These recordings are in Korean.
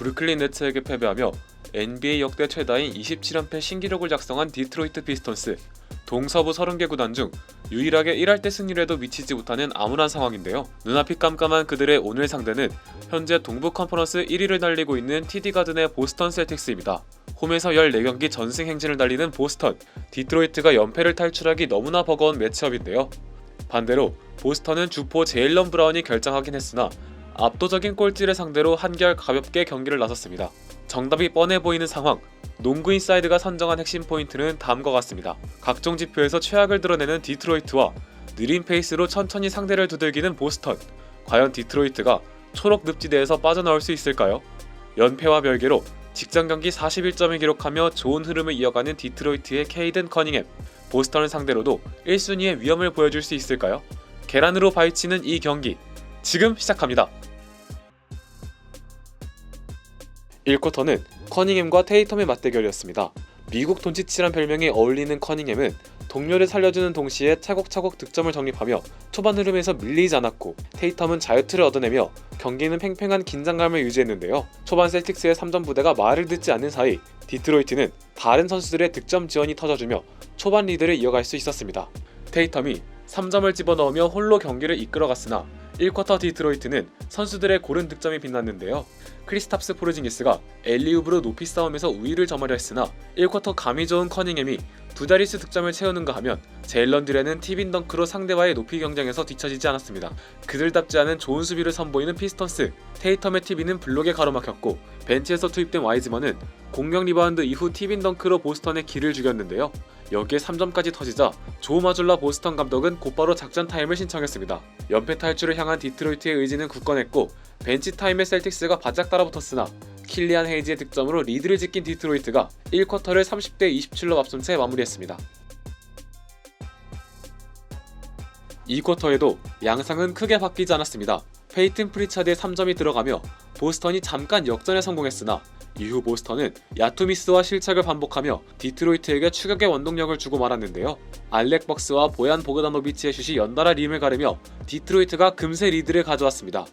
브루클린 네츠에게 패배하며 NBA 역대 최다인 27연패 신기록을 작성한 디트로이트 피스턴스. 동서부 30개 구단 중 유일하게 1할 때 승률에도 미치지 못하는 암울한 상황인데요. 눈앞이 깜깜한 그들의 오늘 상대는 현재 동부 컨퍼런스 1위를 달리고 있는 TD 가든의 보스턴 셀틱스입니다. 홈에서 14경기 전승 행진을 달리는 보스턴, 디트로이트가 연패를 탈출하기 너무나 버거운 매치업인데요. 반대로 보스턴은 주포 제일런 브라운이 결장하긴 했으나 압도적인 꼴찌를 상대로 한결 가볍게 경기를 나섰습니다. 정답이 뻔해 보이는 상황, 농구 인사이드가 선정한 핵심 포인트는 다음과 같습니다. 각종 지표에서 최악을 드러내는 디트로이트와 느린 페이스로 천천히 상대를 두들기는 보스턴. 과연 디트로이트가 초록 늪지대에서 빠져나올 수 있을까요? 연패와 별개로 직전 경기 41점을 기록하며 좋은 흐름을 이어가는 디트로이트의 케이든 커닝햄. 보스턴을 상대로도 1순위의 위험을 보여줄 수 있을까요? 계란으로 파헤치는 이 경기, 지금 시작합니다. 1쿼터는 커닝햄과 테이텀의 맞대결이었습니다. 미국 돈치치란 별명에 어울리는 커닝햄은 동료를 살려주는 동시에 차곡차곡 득점을 정립하며 초반 흐름에서 밀리지 않았고, 테이텀은 자유투를 얻어내며 경기는 팽팽한 긴장감을 유지했는데요. 초반 셀틱스의 3점 부대가 말을 듣지 않는 사이 디트로이트는 다른 선수들의 득점 지원이 터져주며 초반 리드를 이어갈 수 있었습니다. 테이텀이 3점을 집어넣으며 홀로 경기를 이끌어갔으나 1쿼터 디트로이트는 선수들의 고른 득점이 빛났는데요. 크리스탑스 포르징기스가 엘리웁으로 높이 싸움에서 우위를 점하려 했으나 1쿼터 감이 좋은 커닝햄이 두 자릿수 득점을 채우는가 하면 제일런 듀렌은 팁인 덩크로 상대와의 높이 경쟁에서 뒤처지지 않았습니다. 그들답지 않은 좋은 수비를 선보이는 피스턴스, 테이텀의 팁인은 블록에 가로막혔고 벤치에서 투입된 와이즈먼은 공격 리바운드 이후 팁인 덩크로 보스턴의 기를 죽였는데요. 여기에 3점까지 터지자 조 마줄라 보스턴 감독은 곧바로 작전 타임을 신청했습니다. 연패 탈출을 향한 디트로이트의 의지는 굳건했고 벤치 타임에 셀틱스가 바짝 따라붙었으나 킬리안 헤이지의 득점으로 리드를 지킨 디트로이트가 1쿼터를 30대 27로 앞선 채 마무리했습니다. 2쿼터에도 양상은 크게 바뀌지 않았습니다. 페이튼 프리차드의 3점이 들어가며 보스턴이 잠깐 역전에 성공했으나 이후 보스턴은 야투미스와 실책을 반복하며 디트로이트에게 추격의 원동력을 주고 말았는데요. 알렉 벅스와 보얀 보그다노비치의 슛이 연달아 림을 가르며 디트로이트가 금세 리드를 가져왔습니다.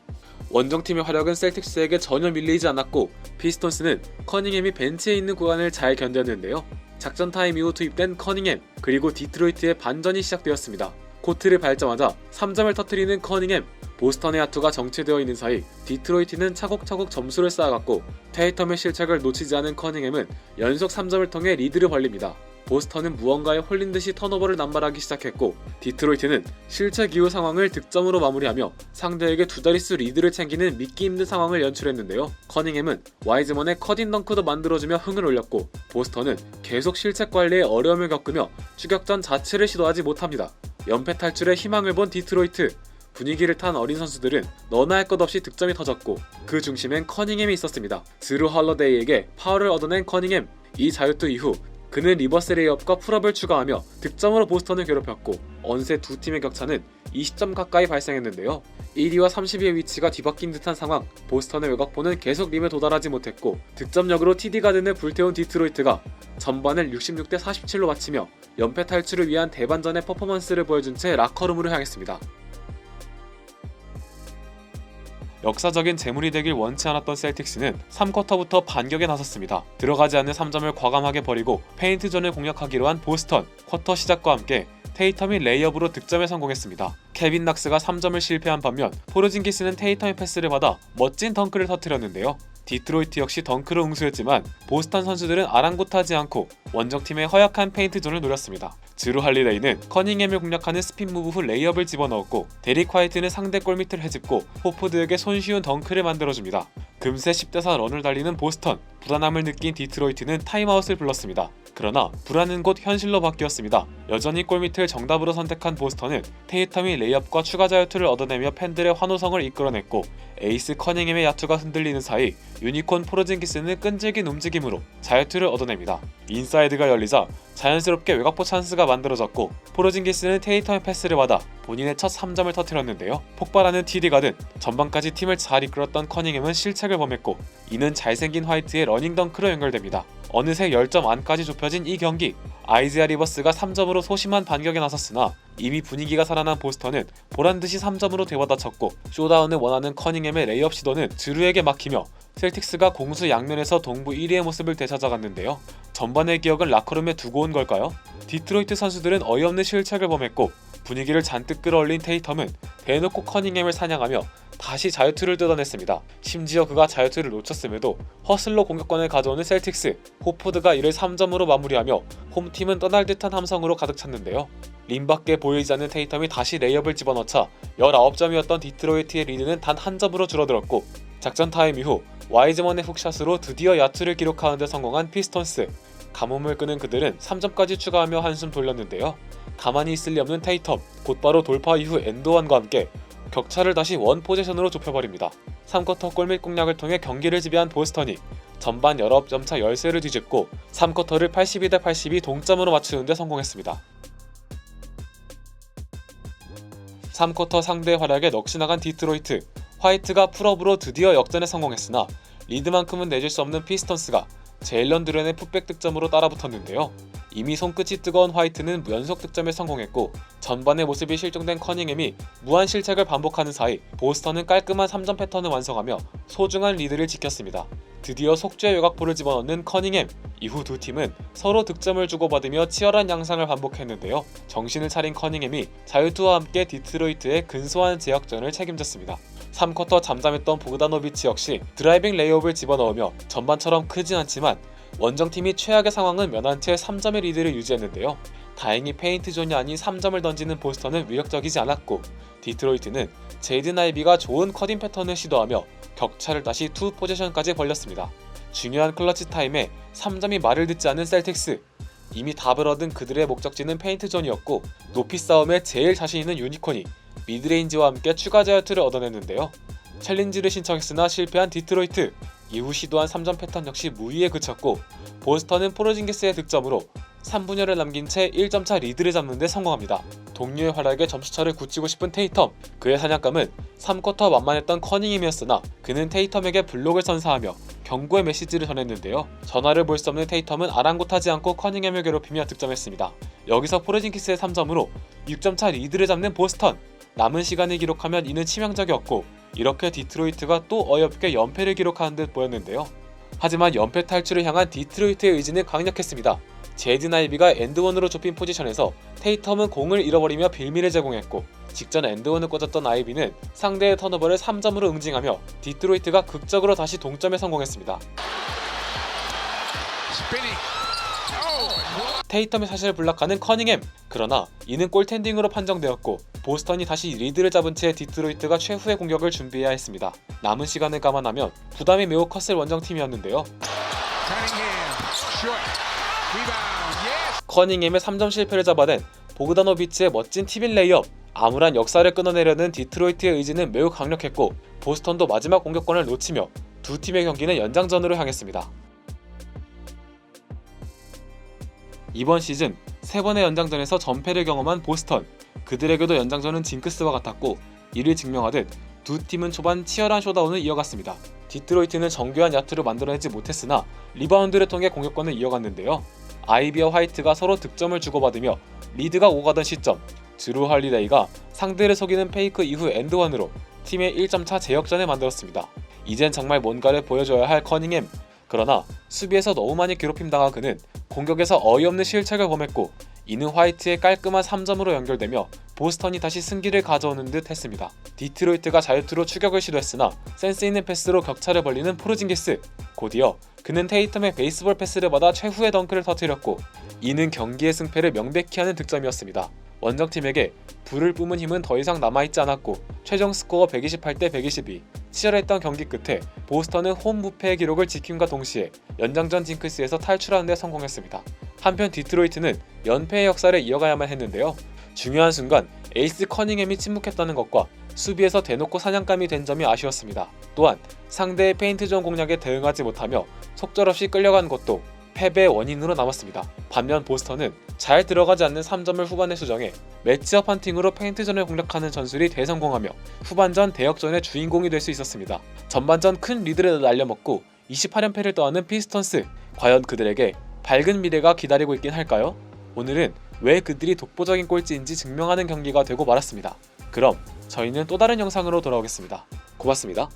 원정팀의 화력은 셀틱스에게 전혀 밀리지 않았고 피스톤스는 커닝햄이 벤치에 있는 구간을 잘 견뎠는데요. 작전 타임 이후 투입된 커닝햄, 그리고 디트로이트의 반전이 시작되었습니다. 코트를 밟자마자 3점을 터뜨리는 커닝햄. 보스턴의 야투가 정체되어 있는 사이 디트로이트는 차곡차곡 점수를 쌓아갔고 테이텀의 실책을 놓치지 않은 커닝햄은 연속 3점을 통해 리드를 벌립니다. 보스턴은 무언가에 홀린 듯이 턴오버를 남발하기 시작했고 디트로이트는 실책 이후 상황을 득점으로 마무리하며 상대에게 두 자릿수 리드를 챙기는 믿기 힘든 상황을 연출했는데요. 커닝햄은 와이즈먼의 컷인 덩크도 만들어주며 흥을 올렸고 보스턴은 계속 실책 관리에 어려움을 겪으며 추격전 자체를 시도하지 못합니다. 연패 탈출에 희망을 본 디트로이트. 분위기를 탄 어린 선수들은 너나 할 것 없이 득점이 터졌고 그 중심엔 커닝햄이 있었습니다. 드루 헐러데이에게 파울을 얻어낸 커닝햄. 이 자유투 이후 그는 리버스 레이업과 풀업을 추가하며 득점으로 보스턴을 괴롭혔고 어느새 두 팀의 격차는 20점 가까이 발생했는데요. 1위와 30위의 위치가 뒤바뀐 듯한 상황. 보스턴의 외곽포는 계속 림에 도달하지 못했고 득점력으로 TD 가든을 불태운 디트로이트가 전반을 66대 47로 마치며 연패 탈출을 위한 대반전의 퍼포먼스를 보여준 채 라커룸으로 향했습니다. 역사적인 재물이 되길 원치 않았던 셀틱스는 3쿼터부터 반격에 나섰습니다. 들어가지 않는 3점을 과감하게 버리고 페인트존을 공략하기로 한 보스턴. 쿼터 시작과 함께 테이텀이 레이업으로 득점에 성공했습니다. 케빈 낙스가 3점을 실패한 반면 포르징기스는 테이텀의 패스를 받아 멋진 덩크를 터뜨렸는데요. 디트로이트 역시 덩크로 응수했지만 보스턴 선수들은 아랑곳하지 않고 원정팀의 허약한 페인트존을 노렸습니다. 드루 할리데이는 커닝햄을 공략하는 스핀 무브 후 레이업을 집어넣었고 데릭 화이트는 상대 골밑을 헤집고 호포드에게 손쉬운 덩크를 만들어줍니다. 금세 10대4 런을 달리는 보스턴. 불안함을 느낀 디트로이트는 타임아웃을 불렀습니다. 그러나 불안은 곧 현실로 바뀌었습니다. 여전히 골밑을 정답으로 선택한 보스턴은 테이텀이 레이업과 추가 자유투를 얻어내며 팬들의 환호성을 이끌어냈고 에이스 커닝햄의 야투가 흔들리는 사이 유니콘 포르징기스는 끈질긴 움직임으로 자유투를 얻어냅니다. 인사이드가 열리자 자연스럽게 외곽포 찬스가 만들어졌고 포르징기스는 테이텀의 패스를 받아 본인의 첫 3점을 터뜨렸는데요. 폭발하는 TD 가든. 전반까지 팀을 잘 이끌었던 커닝햄은 실책을 범했고 이는 잘생긴 화이트의 러닝 덩크로 연결됩니다. 어느새 10점 안까지 좁혀진 이 경기, 아이지아 리버스가 3점으로 소심한 반격에 나섰으나 이미 분위기가 살아난 보스턴은 보란듯이 3점으로 되받아쳤고, 쇼다운을 원하는 커닝햄의 레이업 시도는 드루에게 막히며 셀틱스가 공수 양면에서 동부 1위의 모습을 되찾아갔는데요. 전반의 기억은 라커룸에 두고 온 걸까요? 디트로이트 선수들은 어이없는 실책을 범했고, 분위기를 잔뜩 끌어올린 테이텀은 대놓고 커닝햄을 사냥하며 다시 자유투를 뜯어냈습니다. 심지어 그가 자유투를 놓쳤음에도 허슬로 공격권을 가져오는 셀틱스, 호포드가 이를 3점으로 마무리하며 홈팀은 떠날 듯한 함성으로 가득 찼는데요. 림 밖에 보이지 않는 테이텀이 다시 레이업을 집어넣자 19점이었던 디트로이트의 리드는 단 한 점으로 줄어들었고, 작전 타임 이후 와이즈먼의 훅샷으로 드디어 야투를 기록하는 데 성공한 피스톤스. 가뭄을 끄는 그들은 3점까지 추가하며 한숨 돌렸는데요. 가만히 있을 리 없는 테이텀, 곧바로 돌파 이후 엔드원과 함께 격차를 다시 원 포지션으로 좁혀버립니다. 3쿼터 골밑 공략을 통해 경기를 지배한 보스턴이 전반 19점 차 열세를 뒤집고 3쿼터를 82대 82 동점으로 맞추는 데 성공했습니다. 3쿼터 상대의 활약에 넋이 나간 디트로이트, 화이트가 풀업으로 드디어 역전에 성공했으나 리드만큼은 내줄 수 없는 피스턴스가 제일런 드렌의 풋백 득점으로 따라붙었는데요. 이미 손끝이 뜨거운 화이트는 연속 득점에 성공했고, 전반의 모습이 실종된 커닝햄이 무한 실책을 반복하는 사이 보스턴은 깔끔한 3점 패턴을 완성하며 소중한 리드를 지켰습니다. 드디어 속죄의 외곽포를 집어넣는 커닝햄. 이후 두 팀은 서로 득점을 주고받으며 치열한 양상을 반복했는데요. 정신을 차린 커닝햄이 자유투와 함께 디트로이트의 근소한 제역전을 책임졌습니다. 3쿼터 잠잠했던 보그다노비치 역시 드라이빙 레이업을 집어넣으며 전반처럼 크진 않지만 원정팀이 최악의 상황은 면한 채 3점의 리드를 유지했는데요. 다행히 페인트 존이 아닌 3점을 던지는 보스턴은 위력적이지 않았고, 디트로이트는 제이든 아이비가 좋은 커팅 패턴을 시도하며 격차를 다시 투 포지션까지 벌렸습니다. 중요한 클러치 타임에 3점이 말을 듣지 않는 셀틱스. 이미 답을 얻은 그들의 목적지는 페인트 존이었고, 높이 싸움에 제일 자신 있는 유니콘이 미드레인지와 함께 추가 자유투를 얻어냈는데요. 챌린지를 신청했으나 실패한 디트로이트. 이후 시도한 3점 패턴 역시 무위에 그쳤고, 보스턴은 포르징기스의 득점으로 3분여를 남긴 채 1점차 리드를 잡는 데 성공합니다. 동료의 활약에 점수차를 굳히고 싶은 테이텀, 그의 사냥감은 3쿼터 만만했던 커닝햄이었으나 그는 테이텀에게 블록을 선사하며 경고의 메시지를 전했는데요. 전화를 볼 수 없는 테이텀은 아랑곳하지 않고 커닝햄을 괴롭히며 득점했습니다. 여기서 포르징기스의 3점으로 6점차 리드를 잡는 보스턴. 남은 시간을 기록하면 이는 치명적이었고, 이렇게 디트로이트가 또 어이없게 연패를 기록하는 듯 보였는데요. 하지만 연패 탈출을 향한 디트로이트의 의지는 강력했습니다. 제이든 아이비가 엔드원으로 좁힌 포지션에서 테이텀은 공을 잃어버리며 빌미를 제공했고, 직전 엔드원을 꽂았던 아이비는 상대의 턴오버를 3점으로 응징하며 디트로이트가 극적으로 다시 동점에 성공했습니다. 테이텀의 사실을 불락하는 커닝햄. 그러나 이는 골텐딩으로 판정되었고, 보스턴이 다시 리드를 잡은 채 디트로이트가 최후의 공격을 준비해야 했습니다. 남은 시간을 감안하면 부담이 매우 컸을 원정팀이었는데요. 커닝햄의 3점 실패를 잡아낸 보그다노비치의 멋진 팁인 레이업. 암울한 역사를 끊어내려는 디트로이트의 의지는 매우 강력했고, 보스턴도 마지막 공격권을 놓치며 두 팀의 경기는 연장전으로 향했습니다. 이번 시즌 3번의 연장전에서 전패를 경험한 보스턴. 그들에게도 연장전은 징크스와 같았고, 이를 증명하듯 두 팀은 초반 치열한 쇼다운을 이어갔습니다. 디트로이트는 정교한 야투를 만들어내지 못했으나 리바운드를 통해 공격권을 이어갔는데요. 아이비와 화이트가 서로 득점을 주고받으며 리드가 오가던 시점, 드루 할리데이가 상대를 속이는 페이크 이후 엔드원으로 팀의 1점차 제역전을 만들었습니다. 이젠 정말 뭔가를 보여줘야 할 커닝햄. 그러나 수비에서 너무 많이 괴롭힘당한 그는 공격에서 어이없는 실책을 범했고, 이는 화이트의 깔끔한 3점으로 연결되며 보스턴이 다시 승기를 가져오는 듯 했습니다. 디트로이트가 자유투로 추격을 시도했으나 센스 있는 패스로 격차를 벌리는 포르징기스. 곧이어 그는 테이텀의 베이스볼 패스를 받아 최후의 덩크를 터뜨렸고, 이는 경기의 승패를 명백히 하는 득점이었습니다. 원정팀에게 불을 뿜은 힘은 더 이상 남아있지 않았고, 최종 스코어 128대 122. 치열했던 경기 끝에 보스턴은 홈 무패의 기록을 지킴과 동시에 연장전 징크스에서 탈출하는 데 성공했습니다. 한편 디트로이트는 연패의 역사를 이어가야만 했는데요. 중요한 순간 에이스 커닝햄이 침묵했다는 것과 수비에서 대놓고 사냥감이 된 점이 아쉬웠습니다. 또한 상대의 페인트존 공략에 대응하지 못하며 속절없이 끌려간 것도 패배의 원인으로 남았습니다. 반면 보스턴은 잘 들어가지 않는 3점을 후반에 수정해 매치업 헌팅으로 페인트존을 공략하는 전술이 대성공하며 후반전 대역전의 주인공이 될 수 있었습니다. 전반전 큰 리드를 날려먹고 28연패를 떠안은 피스턴스. 과연 그들에게 밝은 미래가 기다리고 있긴 할까요? 오늘은 왜 그들이 독보적인 꼴찌인지 증명하는 경기가 되고 말았습니다. 그럼 저희는 또 다른 영상으로 돌아오겠습니다. 고맙습니다.